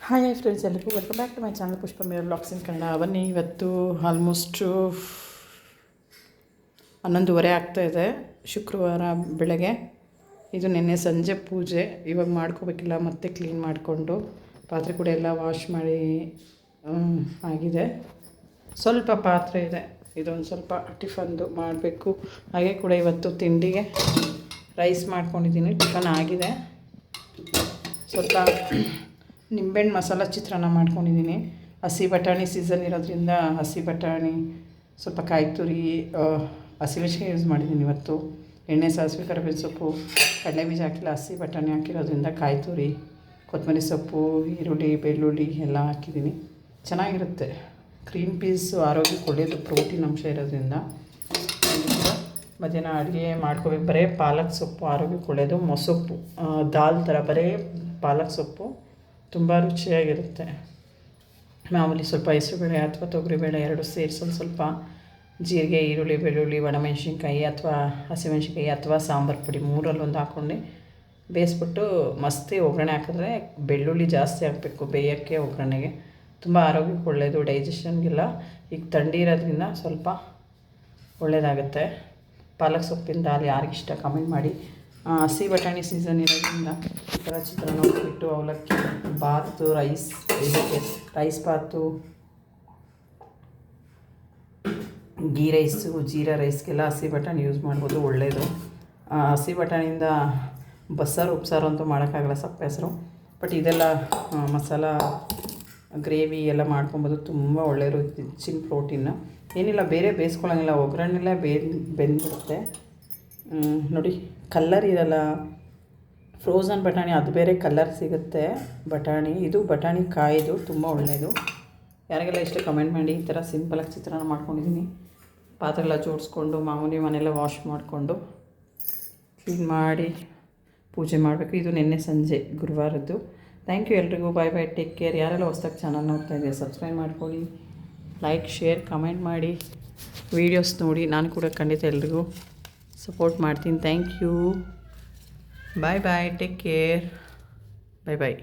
Hi friends, ಎಲ್ಲರಿಗೂ welcome back to my channel Pushpa ಮೇರ್ blogs ಇನ್ ಕನ್ನಡ. ಬನ್ನಿ, ಇವತ್ತು ಆಲ್ಮೋಸ್ಟು 11:30 ಆಗ್ತಾಯಿದೆ, ಶುಕ್ರವಾರ ಬೆಳಗ್ಗೆ. ಇದು ನಿನ್ನೆ ಸಂಜೆ ಪೂಜೆ. ಇವಾಗ ಮಾಡ್ಕೋಬೇಕಿಲ್ಲ, ಮತ್ತೆ ಕ್ಲೀನ್ ಮಾಡಿಕೊಂಡು ಪಾತ್ರೆ ಕೂಡ ಎಲ್ಲ ವಾಶ್ ಮಾಡಿ ಆಗಿದೆ. ಸ್ವಲ್ಪ ಪಾತ್ರೆ ಇದೆ, ಇದೊಂದು ಸ್ವಲ್ಪ ಟಿಫನ್ದು ಮಾಡಬೇಕು. ಹಾಗೆ ಕೂಡ ಇವತ್ತು ತಿಂಡಿಗೆ ರೈಸ್ ಮಾಡ್ಕೊಂಡಿದ್ದೀನಿ. ಟಿಫನ್ ಆಗಿದೆ. ಸ್ವಲ್ಪ ನಿಂಬೆಹಣ್ಣು ಮಸಾಲ ಚಿತ್ರಾನ್ನ ಮಾಡ್ಕೊಂಡಿದ್ದೀನಿ. ಹಸಿ ಬಟಾಣಿ ಸೀಸನ್ ಇರೋದ್ರಿಂದ ಹಸಿ ಬಟಾಣಿ, ಸ್ವಲ್ಪ ಕಾಯಿ ತುರಿ, ಹಸಿಮೆಣಸಿನ್ಕಾಯಿ ಯೂಸ್ ಮಾಡಿದ್ದೀನಿ ಇವತ್ತು. ಎಣ್ಣೆ, ಸಾಸಿವೆ, ಕರಿಬೇವು ಸೊಪ್ಪು, ಕಡಲೆಬೀಜ ಹಾಕಿಲ್ಲ, ಹಸಿ ಬಟಾಣಿ ಹಾಕಿರೋದ್ರಿಂದ ಕಾಯಿ ತುರಿ, ಕೊತ್ತಂಬರಿ ಸೊಪ್ಪು, ಈರುಳ್ಳಿ, ಬೆಳ್ಳುಳ್ಳಿ ಎಲ್ಲ ಹಾಕಿದ್ದೀನಿ. ಚೆನ್ನಾಗಿರುತ್ತೆ. ಗ್ರೀನ್ ಪೀಸು ಆರೋಗ್ಯಕ್ಕೆ ಒಳ್ಳೆಯದು, ಪ್ರೋಟೀನ್ ಅಂಶ ಇರೋದ್ರಿಂದ. ಮಧ್ಯಾಹ್ನ ಅಡುಗೆ ಮಾಡ್ಕೋಬೇಕು. ಬರೀ ಪಾಲಕ್ ಸೊಪ್ಪು ಆರೋಗ್ಯಕ್ಕೆ ಒಳ್ಳೆಯದು. ಮೊಸೊಪ್ಪು, ದಾಲ್ ಥರ ಬರೀ ಪಾಲಕ್ ಸೊಪ್ಪು ತುಂಬ ರುಚಿಯಾಗಿರುತ್ತೆ. ಮಾಮೂಲಿ ಸ್ವಲ್ಪ ಹೆಸರುಬೇಳೆ ಅಥವಾ ತೊಗರಿಬೇಳೆ ಎರಡು ಸೇರಿಸೋದು, ಸ್ವಲ್ಪ ಜೀರಿಗೆ, ಈರುಳ್ಳಿ, ಬೆಳ್ಳುಳ್ಳಿ, ಒಣಮೆಣ್ಸಿನ್ಕಾಯಿ ಅಥವಾ ಹಸಿಮೆಣ್ಸಿನ್ಕಾಯಿ ಅಥವಾ ಸಾಂಬಾರು ಪುಡಿ ಮೂರಲ್ಲೊಂದು ಹಾಕ್ಕೊಂಡು ಬೇಯಿಸ್ಬಿಟ್ಟು ಮಸ್ತಿ ಒಗ್ಗರಣೆ ಹಾಕಿದ್ರೆ, ಬೆಳ್ಳುಳ್ಳಿ ಜಾಸ್ತಿ ಹಾಕಬೇಕು ಬೇಯೋಕ್ಕೆ, ಒಗ್ಗರಣೆಗೆ ತುಂಬ ಆರೋಗ್ಯಕ್ಕೆ ಒಳ್ಳೆಯದು, ಡೈಜೆಷನ್ಗೆಲ್ಲ. ಈಗ ಥಂಡಿ ಇರೋದ್ರಿಂದ ಸ್ವಲ್ಪ ಒಳ್ಳೆಯದಾಗುತ್ತೆ. ಪಾಲಕ್ ಸೊಪ್ಪಿನ ದಾಲ್ ಯಾರಿಗಿಷ್ಟ ಕಮೆಂಟ್ ಮಾಡಿ. ಹಸಿ ಬಟಾಣಿ ಸೀಸನ್ ಇರೋದ್ರಿಂದ ಈ ಥರ ಚಿತ್ರಾನ್ನ, ಉಪ್ಪಿಟ್ಟು, ಅವಲಕ್ಕಿ, ಬಾತು, ರೈಸ್ ಬಾತು, ಗೀ ರೈಸು, ಜೀರಾ ರೈಸ್ಗೆಲ್ಲ ಹಸಿ ಬಟಾಣಿ ಯೂಸ್ ಮಾಡ್ಬೋದು, ಒಳ್ಳೆಯದು. ಹಸಿ ಬಟಾಣಿಯಿಂದ ಬಸ್ಸಾರು, ಉಪ್ಸಾರು ಅಂತೂ ಮಾಡೋಕ್ಕಾಗಲ್ಲ, ಸಪ್ಪೆ ಹೆಸರು. ಬಟ್ ಇದೆಲ್ಲ ಮಸಾಲ ಗ್ರೇವಿ ಎಲ್ಲ ಮಾಡ್ಕೊಬೋದು, ತುಂಬ ಒಳ್ಳೆಯದು. ಹೆಚ್ಚಿನ ಪ್ರೋಟೀನ್ ಏನಿಲ್ಲ, ಬೇರೆ ಬೇಯಿಸ್ಕೊಳ್ಳೋಂಗಿಲ್ಲ, ಒಗ್ಗರಣೆಲ್ಲ ಬೆಂದ್ಬಿಡುತ್ತೆ. ನೋಡಿ, ಕಲ್ಲರ್ ಇರಲ್ಲ. ಫ್ರೋಝನ್ ಬಟಾಣಿ ಅದು ಬೇರೆ ಕಲ್ಲರ್ ಸಿಗುತ್ತೆ ಬಟಾಣಿ. ಇದು ಬಟಾಣಿ ಕಾಯಿದು ತುಂಬ ಒಳ್ಳೆಯದು. ಯಾರಿಗೆಲ್ಲ ಇಷ್ಟ ಕಮೆಂಟ್ ಮಾಡಿ. ಈ ಥರ ಸಿಂಪಲಾಗಿ ಚಿತ್ರಾನ್ನ ಮಾಡ್ಕೊಂಡಿದ್ದೀನಿ. ಪಾತ್ರೆ ಎಲ್ಲ ಜೋಡಿಸ್ಕೊಂಡು ಮಾಮೂಲಿ ಮನೆಯೆಲ್ಲ ವಾಶ್ ಮಾಡಿಕೊಂಡು ಕ್ಲೀನ್ ಮಾಡಿ ಪೂಜೆ ಮಾಡಬೇಕು. ಇದು ನಿನ್ನೆ ಸಂಜೆ ಗುರುವಾರದ್ದು. ಥ್ಯಾಂಕ್ ಯು ಎಲ್ರಿಗೂ. Bye bye, take care. ಯಾರೆಲ್ಲ ಹೊಸ್ದಾಗಿ ಚಾನಲ್ ನೋಡ್ತಾ ಇದ್ದೀವಿ, ಸಬ್ಸ್ಕ್ರೈಬ್ ಮಾಡ್ಕೊಳ್ಳಿ, ಲೈಕ್, ಶೇರ್, ಕಮೆಂಟ್ ಮಾಡಿ, ವೀಡಿಯೋಸ್ ನೋಡಿ. ನಾನು ಕೂಡ ಖಂಡಿತ ಎಲ್ರಿಗೂ ಸಪೋರ್ಟ್ ಮಾಡ್ತೀನಿ. Thank you. Bye bye, take care. Bye bye.